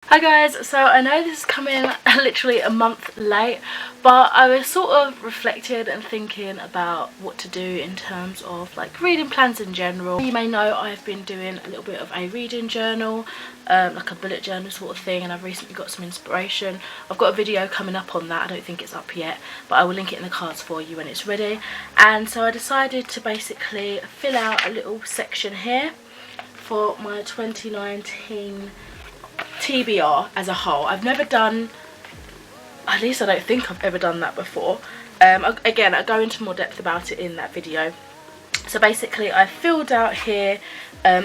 Hi guys, so I know this is coming literally a month late, but I was sort of reflecting and thinking about what to do in terms of like reading plans in general. You may know I've been doing a little bit of a reading journal, like a bullet journal sort of thing, and I've recently got some inspiration. I've got a video coming up on that. I don't think it's up yet, but I will link it in the cards for you when it's ready. And so I decided to basically fill out a little section here for my 2019 TBR as a whole. I've never done, at least I don't think I've ever done that before. Again, I go into more depth about it in that video. So basically I filled out here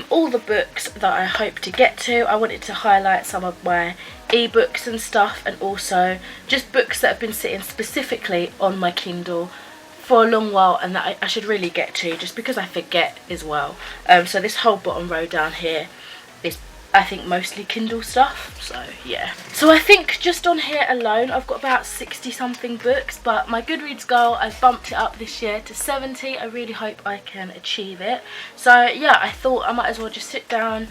all the books that I hope to get to. I wanted to highlight some of my ebooks and stuff, and also just books that have been sitting specifically on my Kindle for a long while and that I should really get to, just because I forget as well. So this whole bottom row down here is, I think, mostly Kindle stuff, so yeah. So I think just on here alone I've got about 60 something books, but my Goodreads goal, I've bumped it up this year to 70. I really hope I can achieve it. So yeah, I thought I might as well just sit down,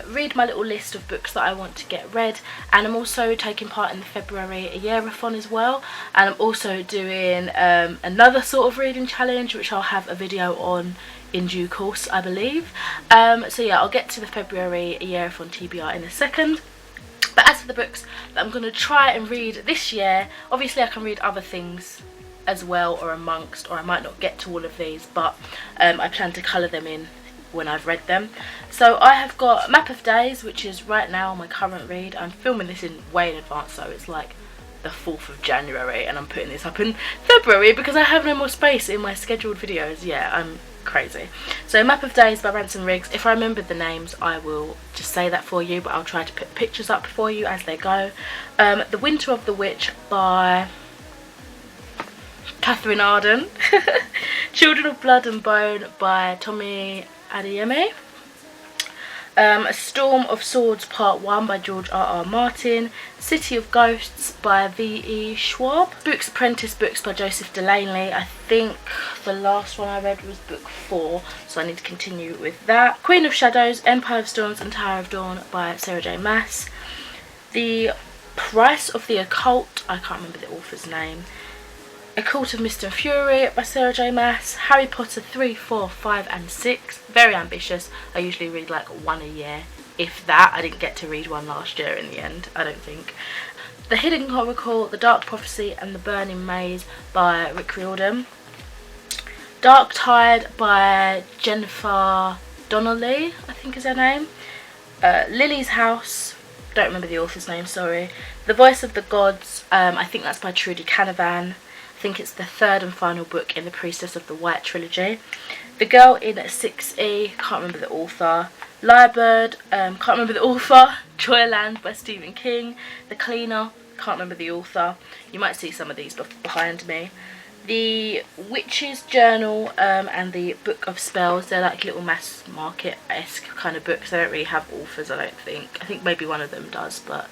read my little list of books that I want to get read, and I'm also taking part in the February Ayearathon as well, and I'm also doing another sort of reading challenge which I'll have a video on in due course, I believe. So yeah, I'll get to the February Ayearathon TBR in a second. But as for the books that I'm going to try and read this year, obviously I can read other things as well, or amongst, or I might not get to all of these, but I plan to colour them in when I've read them. So I have got Map of Days, which is right now my current read. I'm filming this in way in advance, so it's like the 4th of January and I'm putting this up in February because I have no more space in my scheduled videos. Yeah, I'm crazy. So Map of Days by Ransom Riggs. If I remember the names I will just say that for you, but I'll try to put pictures up for you as they go. The Winter of the Witch by Catherine Arden. Children of Blood and Bone by Tommy Adeyemi. A Storm of Swords Part 1 by George R.R. Martin. City of Ghosts by V.E. Schwab. Books Apprentice books by Joseph Delaney. I think the last one I read was book 4, so I need to continue with that. Queen of Shadows, Empire of Storms and Tower of Dawn by Sarah J. Maas. The Price of the Occult, I can't remember the author's name. A Cult of Mist and Fury by Sarah J. Maas. Harry Potter 3, 4, 5 and 6. Very ambitious. I usually read like one a year, if that. I didn't get to read one last year in the end, I don't think. The Hidden Oracle, The Dark Prophecy and the Burning Maze by Rick Riordan. Dark Tide by Jennifer Donnelly, I think is her name. Lily's House, don't remember the author's name, sorry. The Voice of the Gods, I think that's by Trudy Canavan. I think it's the 3rd and final book in the Priestess of the White trilogy. The Girl in 6E, can't remember the author. Lyrebird, can't remember the author. Joyland by Stephen King. The Cleaner, can't remember the author. You might see some of these behind me. The Witch's Journal and the Book of Spells, they're like little mass market-esque kind of books. They don't really have authors, I don't think. I think maybe one of them does, but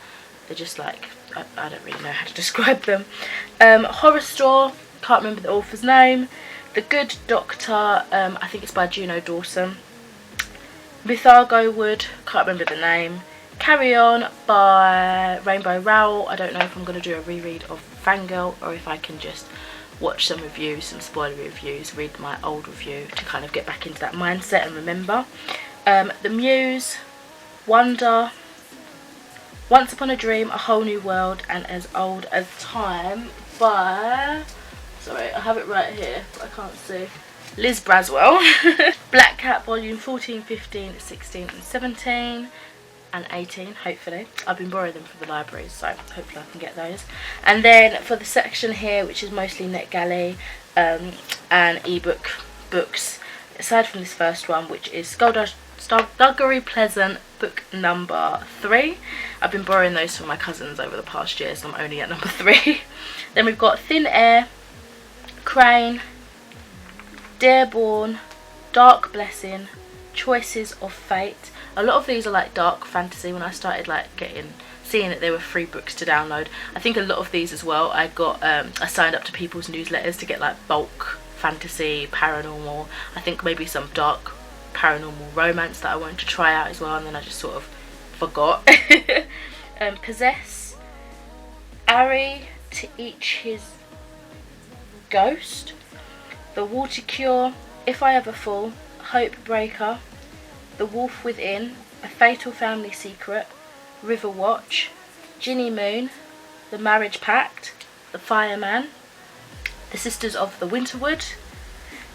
they're just like, I don't really know how to describe them. Horror Store, can't remember the author's name. The Good Doctor, I think it's by Juno Dawson. Mythargo Wood, can't remember the name. Carry On by Rainbow Rowell. I don't know if I'm going to do a reread of Fangirl or if I can just watch some reviews, some spoiler reviews, read my old review to kind of get back into that mindset and remember. The Muse, Wonder, Once Upon a Dream, A Whole New World and As Old as Time by, sorry I have it right here but I can't see, Liz Braswell. Black Cat volume 14, 15, 16 and 17 and 18 hopefully. I've been borrowing them from the library, so hopefully I can get those. And then for the section here, which is mostly NetGalley and ebook books, aside from this first one, which is Skullduggery Pleasant book number 3. I've been borrowing those from my cousins over the past year, so I'm only at number 3. Then we've got Thin Air, Crane, Dearborn, Dark Blessing, Choices of Fate. A lot of these are like dark fantasy. When I started like seeing that there were free books to download, I think a lot of these as well I got, I signed up to people's newsletters to get like bulk fantasy, paranormal, I think maybe some dark paranormal romance that I wanted to try out as well, and then I just sort of forgot. Possess, Ari to Each His Ghost, The Water Cure, If I Ever Fall, Hope Breaker, The Wolf Within, A Fatal Family Secret, River Watch, Ginny Moon, The Marriage Pact, The Fireman, The Sisters of the Winterwood,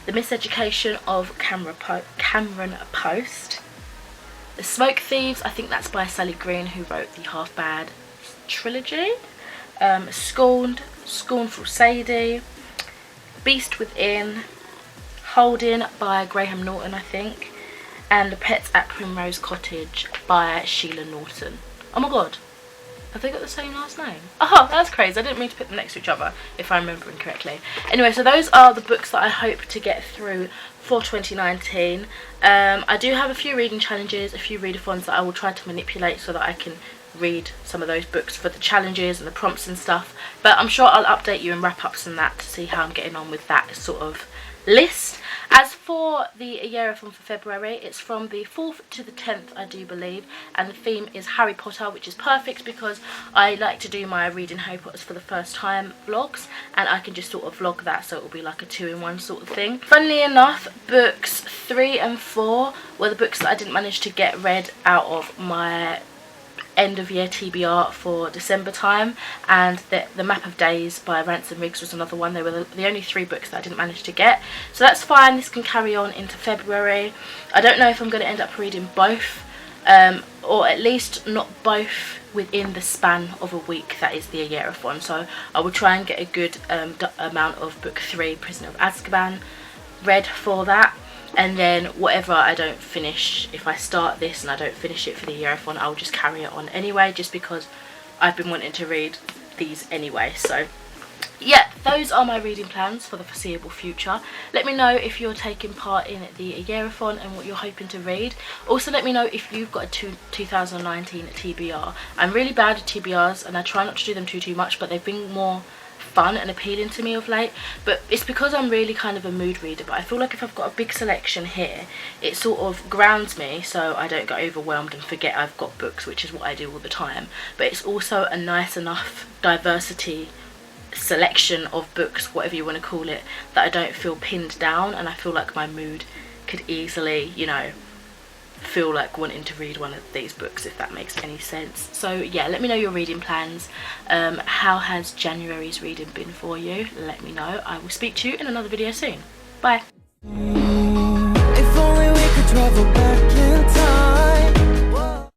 The Miseducation of Cameron Post, The Smoke Thieves, I think that's by Sally Green, who wrote the Half Bad trilogy, Scorned, Scornful Sadie, Beast Within, Holding by Graham Norton, I think, and The Pets at Primrose Cottage by Sheila Norton. Oh my god, have they got the same last name? Oh, that's crazy. I didn't mean to put them next to each other, if I'm remembering correctly. Anyway, so those are the books that I hope to get through for 2019. I do have a few reading challenges, a few readathons that I will try to manipulate so that I can read some of those books for the challenges and the prompts and stuff. But I'm sure I'll update you and wrap ups and that to see how I'm getting on with that sort of list. As for the Ayearathon for February, it's from the 4th to the 10th, I do believe, and the theme is Harry Potter, which is perfect because I like to do my reading Harry Potters for the first time vlogs, and I can just sort of vlog that, so it will be like a 2-in-1 sort of thing. Funnily enough, books 3 and 4 were the books that I didn't manage to get read out of my end of year TBR for December time, and the Map of Days by Ransom Riggs was another one. They were the only 3 books that I didn't manage to get, so that's fine. This can carry on into February. I don't know if I'm going to end up reading both, or at least not both within the span of a week that is the Ayearathon, so I will try and get a good amount of book 3, Prisoner of Azkaban, read for that. And then whatever I don't finish, if I start this and I don't finish it for the Ayearathon, I'll just carry it on anyway, just because I've been wanting to read these anyway. So yeah, those are my reading plans for the foreseeable future. Let me know if you're taking part in the Ayearathon and what you're hoping to read. Also let me know if you've got a 2019 TBR. I'm really bad at TBRs and I try not to do them too much, but they've been more fun and appealing to me of late. But it's because I'm really kind of a mood reader, but I feel like if I've got a big selection here, it sort of grounds me so I don't get overwhelmed and forget I've got books, which is what I do all the time. But it's also a nice enough diversity selection of books, whatever you want to call it, that I don't feel pinned down, and I feel like my mood could easily, you know, feel like wanting to read one of these books, if that makes any sense. So yeah, let me know your reading plans. How has January's reading been for you? Let me know. I will speak to you in another video soon. Bye. If only we could travel back